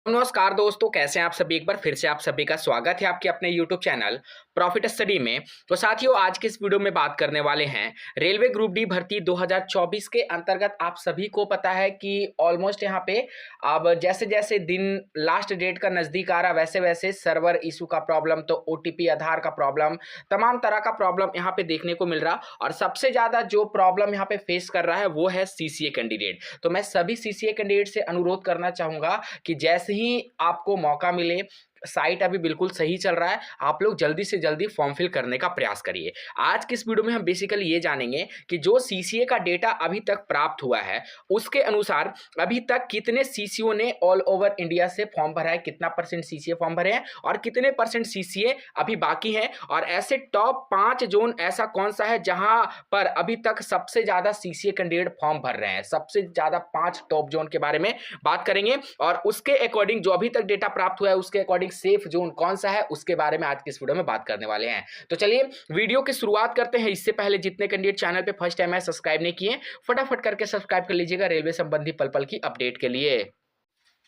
नमस्कार दोस्तों, कैसे हैं आप सभी। एक बार फिर से आप सभी का स्वागत है आपके अपने YouTube चैनल प्रॉफिट स्टडी में। तो साथियों, आज के इस वीडियो में बात करने वाले हैं रेलवे ग्रुप डी भर्ती 2024 के अंतर्गत। आप सभी को पता है कि ऑलमोस्ट यहाँ पे अब जैसे जैसे दिन लास्ट डेट का नजदीक आ रहा, वैसे वैसे सर्वर इशू का प्रॉब्लम, तो OTP आधार का प्रॉब्लम, तमाम तरह का प्रॉब्लम यहाँ पे देखने को मिल रहा। और सबसे ज्यादा जो प्रॉब्लम यहाँ पे फेस कर रहा है वो है CCA कैंडिडेट। तो मैं सभी CCA कैंडिडेट से अनुरोध करना चाहूंगा कि जैसे ही आपको मौका मिले, साइट अभी बिल्कुल सही चल रहा है, आप लोग जल्दी से जल्दी फॉर्म फिल करने का प्रयास करिए। आज की इस वीडियो में हम बेसिकली ये जानेंगे कि जो CCA का डेटा अभी तक प्राप्त हुआ है उसके अनुसार अभी तक कितने CCO ने ऑल ओवर इंडिया से फॉर्म भरा है, कितना परसेंट CCA फॉर्म भरे हैं और कितने परसेंट CCA अभी बाकी हैं। और ऐसे टॉप 5 जोन ऐसा कौन सा है जहां पर अभी तक सबसे ज्यादा CCA कैंडिडेट फॉर्म भर रहे हैं। सबसे ज्यादा 5 टॉप जोन के बारे में बात करेंगे और उसके अकॉर्डिंग जो अभी तक डेटा प्राप्त हुआ है उसके अकॉर्डिंग सेफ जोन कौन सा है उसके बारे में आज की इस वीडियो में बात करने वाले हैं। तो चलिए वीडियो की शुरुआत करते हैं। इससे पहले जितने कैंडिडेट चैनल पे फर्स्ट टाइम है सब्सक्राइब नहीं किए, फटाफट करके सब्सक्राइब कर लीजिएगा रेलवे संबंधी पल पल की अपडेट के लिए।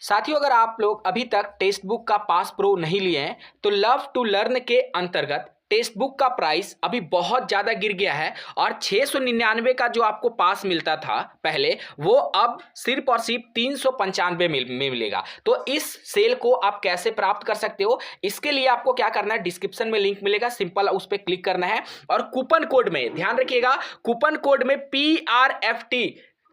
साथियों, अगर आप लोग अभी तक टेक्स्ट बुक का पास प्रो नहीं लिए हैं तो लव टू लर्न के अंतर्गत टेक्स्ट बुक का प्राइस अभी बहुत ज्यादा गिर गया है और 699 का जो आपको पास मिलता था पहले, वो अब सिर्फ और सिर्फ 395 में मिलेगा। तो इस सेल को आप कैसे प्राप्त कर सकते हो, इसके लिए आपको क्या करना है, डिस्क्रिप्शन में लिंक मिलेगा, सिंपल उस पर क्लिक करना है और कूपन कोड में ध्यान रखिएगा, कूपन कोड में PRFT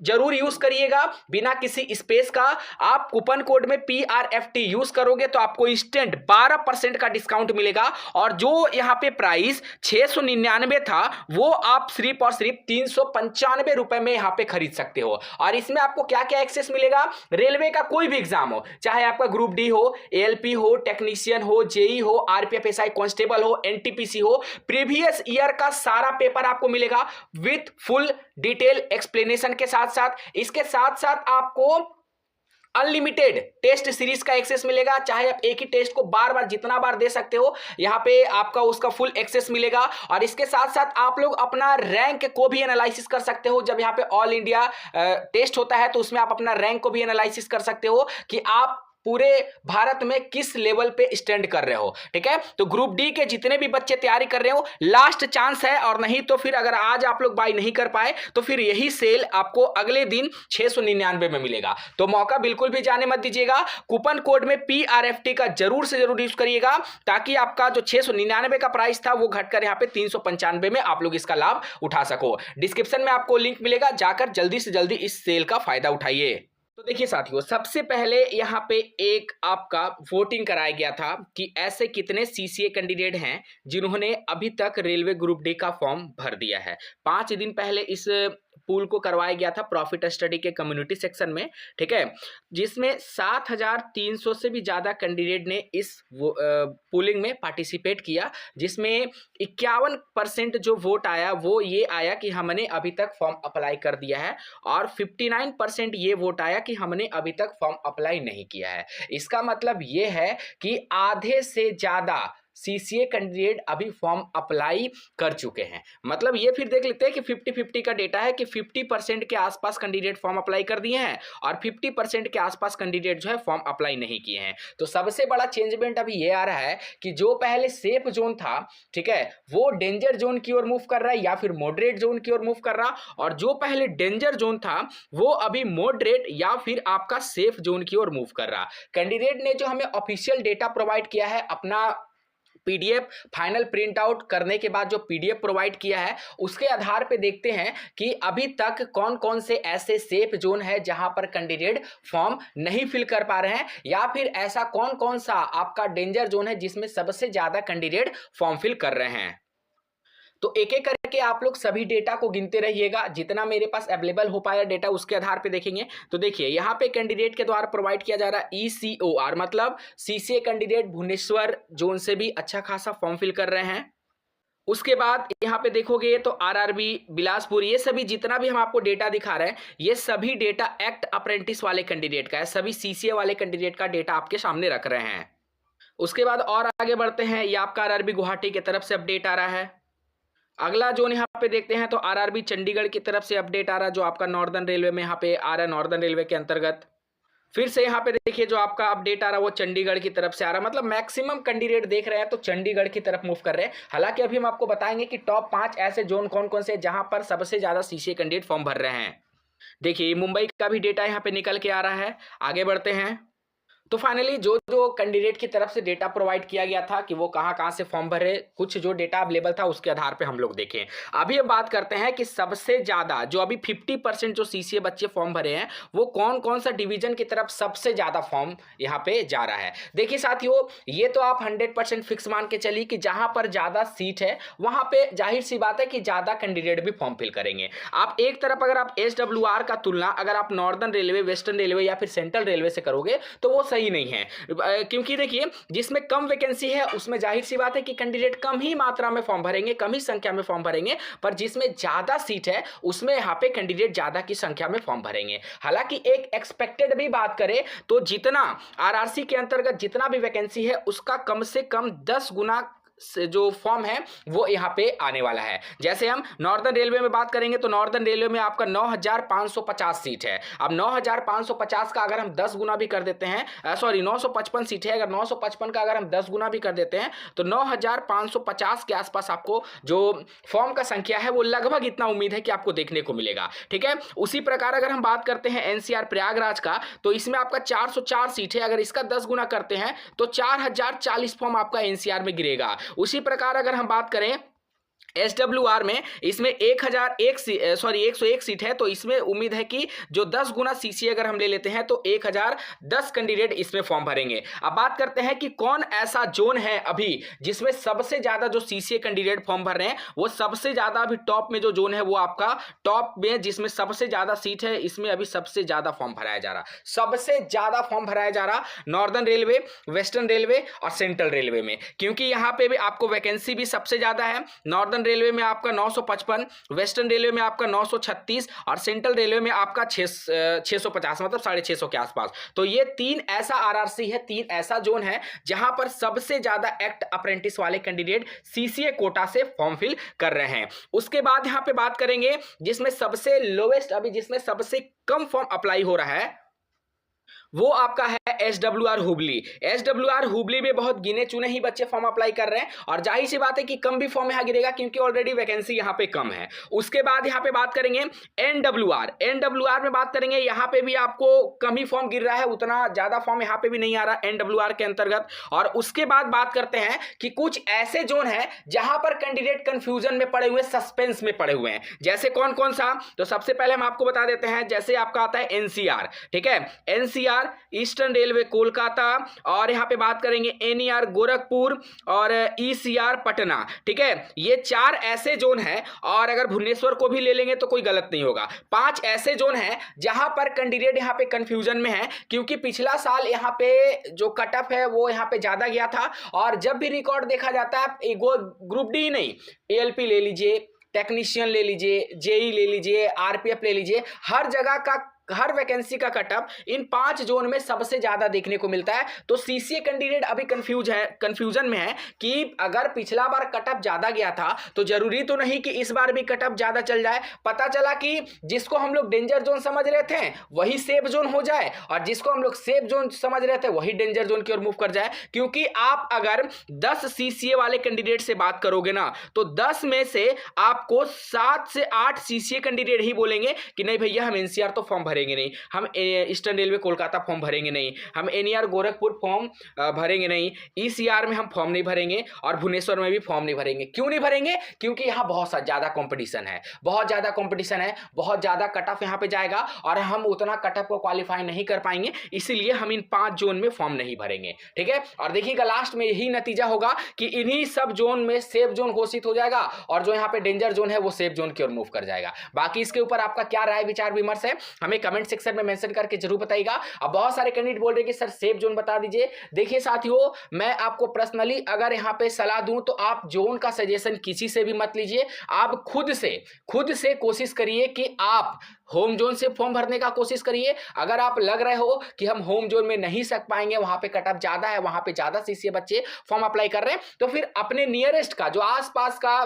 जरूर यूज करिएगा बिना किसी स्पेस का। आप कूपन कोड में PRFT यूज करोगे तो आपको इंस्टेंट 12% का डिस्काउंट मिलेगा और जो यहां पे प्राइस 699 था वो आप सिर्फ और सिर्फ 395 रुपए में यहां पे खरीद सकते हो। और इसमें आपको क्या क्या एक्सेस मिलेगा, रेलवे का कोई भी एग्जाम हो, चाहे आपका ग्रुप डी हो, ALP हो, टेक्नीशियन हो, JE हो, RPF SI कांस्टेबल हो, NTPC हो, प्रीवियस ईयर का सारा पेपर आपको मिलेगा विथ फुल डिटेल एक्सप्लेनेशन के साथ साथ। इसके साथ साथ आपको अनलिमिटेड टेस्ट सीरीज का एक्सेस मिलेगा, चाहे आप एक ही टेस्ट को बार बार जितना बार दे सकते हो, यहां पे आपका उसका फुल एक्सेस मिलेगा। और इसके साथ साथ आप लोग अपना रैंक को भी एनालिसिस कर सकते हो। जब यहां पे ऑल इंडिया टेस्ट होता है तो उसमें आप अपना रैंक को भी एनालिसिस कर सकते हो कि आप पूरे भारत में किस लेवल पे स्टैंड कर रहे हो। ठीक है, तो ग्रुप डी के जितने भी बच्चे तैयारी कर रहे हो, लास्ट चांस है। और नहीं तो फिर अगर आज आप लोग बाय नहीं कर पाए तो फिर यही सेल आपको अगले दिन 699 में मिलेगा। तो मौका बिल्कुल भी जाने मत दीजिएगा। कूपन कोड में PRFT का जरूर से जरूर यूज करिएगा ताकि आपका जो 699 का प्राइस था वो घटकर यहाँ पे 395 में आप लोग इसका लाभ उठा सको। डिस्क्रिप्शन में आपको लिंक मिलेगा, जाकर जल्दी से जल्दी इस सेल का फायदा उठाइए। तो देखिए साथियों, सबसे पहले यहाँ पे एक आपका वोटिंग कराया गया था कि ऐसे कितने CCA कैंडिडेट हैं जिन्होंने अभी तक रेलवे ग्रुप डी का फॉर्म भर दिया है। 5 दिन पहले इस पूल को करवाया गया था प्रॉफिट स्टडी के कम्युनिटी सेक्शन में, ठीक है, जिसमें 7300 से भी ज्यादा कैंडिडेट ने इस पूलिंग में पार्टिसिपेट किया, जिसमें 51% जो वोट आया वो ये आया कि हमने अभी तक फॉर्म अप्लाई कर दिया है और 59% ये वोट आया कि हमने अभी तक फॉर्म अप्लाई नहीं किया है। इसका मतलब ये है कि आधे से ज्यादा CCA कैंडिडेट अभी फॉर्म अप्लाई कर चुके हैं। मतलब ये फिर देख लेते हैं कि 50-50 का डेटा है कि 50% के आसपास कैंडिडेट फॉर्म अप्लाई कर दिए हैं और 50% के आसपास कैंडिडेट जो है फॉर्म अप्लाई नहीं किए हैं। तो सबसे बड़ा चेंजमेंट अभी ये आ रहा है कि जो पहले सेफ जोन था, ठीक है, वो डेंजर जोन की ओर मूव कर रहा है या फिर मॉडरेट जोन की ओर मूव कर रहा, और जो पहले डेंजर जोन था वो अभी मॉडरेट या फिर आपका सेफ जोन की ओर मूव कर रहा। कैंडिडेट ने जो हमें ऑफिशियल डेटा प्रोवाइड किया है, अपना PDF फाइनल प्रिंट आउट करने के बाद जो PDF प्रोवाइड किया है उसके आधार पे देखते हैं कि अभी तक कौन कौन से ऐसे सेफ जोन है जहां पर कैंडिडेट फॉर्म नहीं फिल कर पा रहे हैं, या फिर ऐसा कौन कौन सा आपका डेंजर जोन है जिसमें सबसे ज्यादा कैंडिडेट फॉर्म फिल कर रहे हैं। तो एक एक करके आप लोग सभी डेटा को गिनते रहिएगा, जितना मेरे पास अवेलेबल हो पाया डेटा उसके आधार पे देखेंगे। तो देखिए यहाँ पे कैंडिडेट के द्वारा प्रोवाइड किया जा रहा है ECOR, मतलब CCA कैंडिडेट भुवनेश्वर जोन से भी अच्छा खासा फॉर्म फिल कर रहे हैं। उसके बाद यहाँ पे देखोगे तो RRB बिलासपुर, ये सभी जितना भी हम आपको डेटा दिखा रहे हैं ये सभी डेटा एक्ट अप्रेंटिस वाले कैंडिडेट का है, सभी CCA वाले कैंडिडेट का डेटा आपके सामने रख रहे हैं। उसके बाद और आगे बढ़ते हैं, ये आपका RRB गुवाहाटी की तरफ से अपडेट आ रहा है। अगला जोन यहाँ पे देखते हैं तो RRB चंडीगढ़ की तरफ से अपडेट आ रहा है, जो आपका नॉर्दर्न रेलवे में यहाँ पे आ रहा है, नॉर्दर्न रेलवे के अंतर्गत। फिर से यहाँ पे देखिए जो आपका अपडेट आ रहा है वो चंडीगढ़ की तरफ से आ रहा है, मतलब मैक्सिमम कैंडिडेट देख रहे हैं तो चंडीगढ़ की तरफ मूव कर रहे हैं। हालांकि अभी हम आपको बताएंगे कि टॉप 5 ऐसे जोन कौन कौन से जहां पर सबसे ज्यादा सीसीए कैंडिडेट फॉर्म भर रहे हैं। देखिए मुंबई का भी डेटा यहाँ पे निकल के आ रहा है। आगे बढ़ते हैं। तो फाइनली जो जो कैंडिडेट की तरफ से डेटा प्रोवाइड किया गया था कि वो कहां कहां से फॉर्म भरे, कुछ जो डेटा अवेलेबल था उसके आधार पे हम लोग देखें। अभी हम बात करते हैं कि सबसे ज्यादा जो अभी 50% जो सीसीए बच्चे फॉर्म भरे हैं वो कौन कौन सा डिवीजन की तरफ सबसे ज्यादा फॉर्म यहाँ पे जा रहा है। देखिए साथियों, ये तो आप 100% फिक्स मान के चलिए कि जहां पर ज्यादा सीट है वहां पे जाहिर सी बात है कि ज्यादा कैंडिडेट भी फॉर्म फिल करेंगे। आप एक तरफ अगर आप एसडब्ल्यूआर का तुलना अगर आप नॉर्दर्न रेलवे, वेस्टर्न रेलवे या फिर सेंट्रल रेलवे से करोगे तो वो सही नहीं है, क्योंकि देखिए जिसमें कम वैकेंसी है उसमें जाहिर सी बात है कि कैंडिडेट कम ही मात्रा में फॉर्म भरेंगे, कम ही संख्या में फॉर्म भरेंगे। पर जिसमें ज्यादा सीट है उसमें यहाँ पे कैंडिडेट ज्यादा की संख्या में फॉर्म भरेंगे। हालांकि एक एक्सपेक्टेड भी बात करें तो जितना आरआरसी के अंतर्गत जितना भी वैकेंसी है उसका कम से कम 10 गुना जो फॉर्म है वो यहाँ पे आने वाला है। जैसे हम नॉर्दर्न रेलवे में बात करेंगे तो नॉर्दर्न रेलवे में आपका 9550 सीट है। अब 9550 का अगर हम 10 गुना भी कर देते हैं, सॉरी 955 सीट है, अगर 955 का अगर हम 10 गुना भी कर देते हैं तो 9550 के आसपास आपको जो फॉर्म का संख्या है वो लगभग इतना उम्मीद है कि आपको देखने को मिलेगा। ठीक है, उसी प्रकार अगर हम बात करते हैं एनसीआर प्रयागराज का तो इसमें आपका 404 सीट है, अगर इसका 10 गुना करते हैं तो 4040 फॉर्म आपका एनसीआर में गिरेगा। उसी प्रकार अगर हम बात करें एसडब्ल्यूआर में, इसमें 101 सीट है तो इसमें उम्मीद है कि जो 10 गुना सीसीए अगर हम ले लेते हैं तो 1010 कैंडिडेट इसमें फॉर्म भरेंगे। अब बात करते हैं कि कौन ऐसा जोन है अभी जिसमें सबसे ज्यादा जो सीसीए कैंडिडेट फॉर्म भर रहे हैं, वो सबसे ज्यादा अभी टॉप में जो जोन है वो आपका टॉप में जिसमें सबसे ज्यादा सीट है, इसमें अभी सबसे ज्यादा फॉर्म भराया जा रहा, सबसे ज्यादा फॉर्म भराया जा रहा नॉर्दर्न रेलवे, वेस्टर्न रेलवे और सेंट्रल रेलवे में, क्योंकि यहां पे भी आपको वैकेंसी भी सबसे ज्यादा है। नॉर्दर्न रेलवे में आपका 955, वेस्टर्न रेलवे में आपका 936 और सेंट्रल रेलवे में आपका 650, मतलब 650 के आसपास। तो ये तीन ऐसा आरआरसी है, तीन ऐसा जोन है जहां पर सबसे ज्यादा एक्ट अप्रेंटिस वाले कैंडिडेट सीसीए कोटा से फॉर्म फिल कर रहे हैं। उसके बाद यहां पे बात करेंगे जिसमें सबसे लोवेस्ट, अभी जिसमें सबसे कम फॉर्म अप्लाई हो रहा है वो आपका है एसडब्ल्यूआर हुबली। एसडब्ल्यूआर हुबली में बहुत गिने चुने ही बच्चे फॉर्म अप्लाई कर रहे हैं और जाहिर सी बात है कि कम भी फॉर्म यहां गिरेगा क्योंकि ऑलरेडी वैकेंसी यहां पे कम है। उसके बाद यहां पे बात करेंगे एनडब्ल्यूआर। एनडब्ल्यूआर में बात करेंगे, यहां पे भी आपको कम ही फॉर्म गिर रहा है, उतना ज्यादा फॉर्म यहां पे भी नहीं आ रहा एनडब्ल्यूआर के अंतर्गत। और उसके बाद बात करते हैं कि कुछ ऐसे जोन है जहां पर कैंडिडेट कंफ्यूजन में पड़े हुए, सस्पेंस में पड़े हुए हैं। जैसे कौन कौन सा, तो सबसे पहले हम आपको बता देते हैं, जैसे आपका आता है एनसीआर। ठीक है, एनसीआर ईस्टर्न रेलवे कोलकाता, और यहां पे बात करेंगे एनईआर गोरखपुर और ईसीआर पटना। ठीक है, ये 4 ऐसे जोन हैं और अगर भुवनेश्वर को भी ले लेंगे तो कोई गलत नहीं होगा। 5 ऐसे जोन हैं जहां पर कैंडिडेट यहां पे कंफ्यूजन में है क्योंकि पिछला साल यहां पे जो कट ऑफ है वो यहां पे ज्यादा गया था और जब भी रिकॉर्ड देखा जाता है ग्रुप डी नहीं, एएलपी ले लीजिए, टेक्नीशियन ले लीजिए, जेई ले लीजिए, आरपीएफ ले लीजिए, हर जगह का हर वैकेंसी का कटअप इन 5 जोन में सबसे ज्यादा देखने को मिलता है। तो सीसीए कैंडिडेट अभी कंफ्यूजन में है कि अगर पिछला बार कटअप ज्यादा गया था तो जरूरी तो नहीं कि इस बार भी कटअप ज्यादा चल जाए। पता चला कि जिसको हम लोग डेंजर जोन समझ रहे थे वही सेफ जोन हो जाए और जिसको हम लोग सेफ जोन समझ रहे थे वही डेंजर जोन की ओर मूव कर जाए। क्योंकि आप अगर 10 सीसीए वाले कैंडिडेट से बात करोगे ना तो 10 में से आपको 7 से 8 सीसीए कैंडिडेट ही बोलेंगे कि नहीं भैया हम एनसीआर तो फॉर्म भरेंगे नहीं, हम ईस्टर्न रेलवे कोलकाता फॉर्म भरेंगे नहीं, हम एनईआर गोरखपुर फॉर्म भरेंगे नहीं, ईसीआर में हम फॉर्म नहीं भरेंगे और भुवनेश्वर में भी फॉर्म नहीं भरेंगे। क्यों नहीं भरेंगे? क्योंकि यहां बहुत ज्यादा कंपटीशन है, बहुत ज्यादा कंपटीशन है, बहुत ज्यादा कट ऑफ यहां पे जाएगा और हम उतना कट ऑफ को क्वालिफाई नहीं कर पाएंगे, इसीलिए हम इन 5 जोन में फॉर्म नहीं भरेंगे। ठीक है, और देखिएगा लास्ट में यही नतीजा होगा कि इन्हीं सब जोन में सेफ जोन घोषित हो जाएगा और जो यहां पे डेंजर जोन है वो सेफ जोन की ओर मूव कर जाएगा। बाकी इसके ऊपर आपका क्या राय विचार विमर्श है हमें कमेंट सेक्शन में मेंशन करके जरूर बताइएगा। अब बहुत सारे कैंडिडेट बोल रहे हैं कि सर सेफ जोन बता दीजिए। देखिए साथियों, मैं आपको पर्सनली अगर यहां पे सलाह दूं तो आप जोन का सजेशन किसी से भी मत लीजिए, आप खुद से कोशिश करिए कि आप होम जोन से फॉर्म भरने का कोशिश करिए। अगर आप लग रहे हो कि हम होम जोन में नहीं सक पाएंगे, वहां पे कट ऑफ ज्यादा है, वहां पे ज्यादा सीसीए बच्चे फॉर्म अप्लाई कर रहे हैं, तो फिर अपने नियरेस्ट का जो आसपास का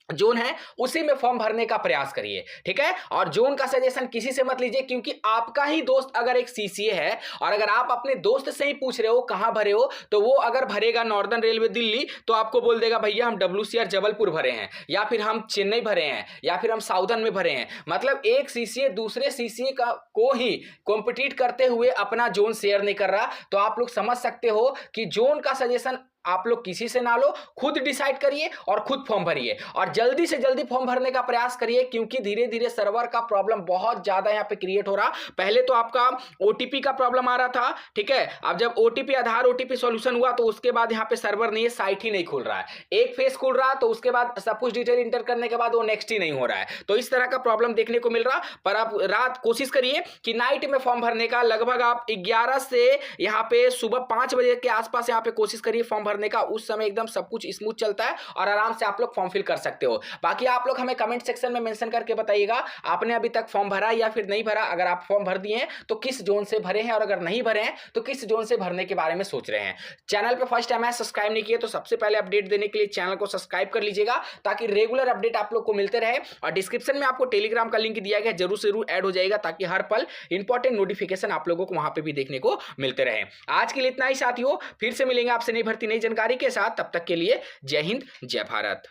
जोन है उसी में फॉर्म भरने का प्रयास करिए, ठीक है। और जोन का सजेशन किसी से मत लीजिए, क्योंकि आपका ही दोस्त अगर एक सीसीए है और अगर आप अपने दोस्त से ही पूछ रहे हो कहां भरे हो, तो वो अगर भरेगा नॉर्दर्न रेलवे दिल्ली तो आपको बोल देगा भैया हम WCR जबलपुर भरे हैं, या फिर हम चेन्नई भरे हैं, या फिर हम साउदर्न में भरे हैं। मतलब एक सीसीए दूसरे सीसीए का को ही कॉम्पिटिट करते हुए अपना जोन शेयर नहीं कर रहा। तो आप लोग समझ सकते हो कि जोन का सजेशन आप लोग किसी से ना लो, खुद डिसाइड करिए और खुद फॉर्म भरिए, और जल्दी से जल्दी फॉर्म भरने का प्रयास करिए, क्योंकि धीरे धीरे सर्वर का प्रॉब्लम बहुत ज्यादा यहां पे क्रिएट हो रहा। पहले तो आपका ओटीपी का प्रॉब्लम आ रहा था, ठीक है। अब जब ओटीपी आधार ओटीपी सॉल्यूशन हुआ तो उसके बाद यहां पे सर्वर नहीं है, साइट ही नहीं खुल रहा है। एक फेस खुल रहा तो उसके बाद सब कुछ डिटेल इंटर करने के बाद वो नेक्स्ट ही नहीं हो रहा है। तो इस तरह का प्रॉब्लम देखने को मिल रहा। पर आप रात कोशिश करिए कि नाइट में फॉर्म भरने का, लगभग आप 11 से यहां पे सुबह 5 बजे के आसपास यहां पे कोशिश करिए फॉर्म भरने का। उस समय एकदम सब कुछ स्मूथ चलता है और आराम से आप लोग फॉर्म फिल कर सकते हो। बाकी आप लोग हमें कमेंट सेक्शन में मेंशन करके बताइएगा आपने अभी तक फॉर्म भरा या फिर नहीं भरा। अगर आप फॉर्म भर दिए हैं तो किस जोन से भरे हैं, और अगर नहीं भरे हैं तो किस जोन से भरने के बारे में सोच रहे हैं। चैनल पे फर्स्ट टाइम है, सब्सक्राइब नहीं किए तो सबसे पहले अपडेट देने के लिए चैनल को सब्सक्राइब कर लीजिएगा, ताकि रेगुलर अपडेट आप लोग को मिलते रहे। और डिस्क्रिप्शन में आपको टेलीग्राम का लिंक दिया गया, जरूर से जरूर ऐड हो जाएगा, ताकि हर पल इंपॉर्टेंट नोटिफिकेशन आप लोगों को वहां पे भी देखने को मिलते रहे। आज के लिए इतना ही साथियों, फिर से मिलेंगे आपसे नई भर्ती नई जानकारी के साथ। तब तक के लिए जय हिंद जय भारत।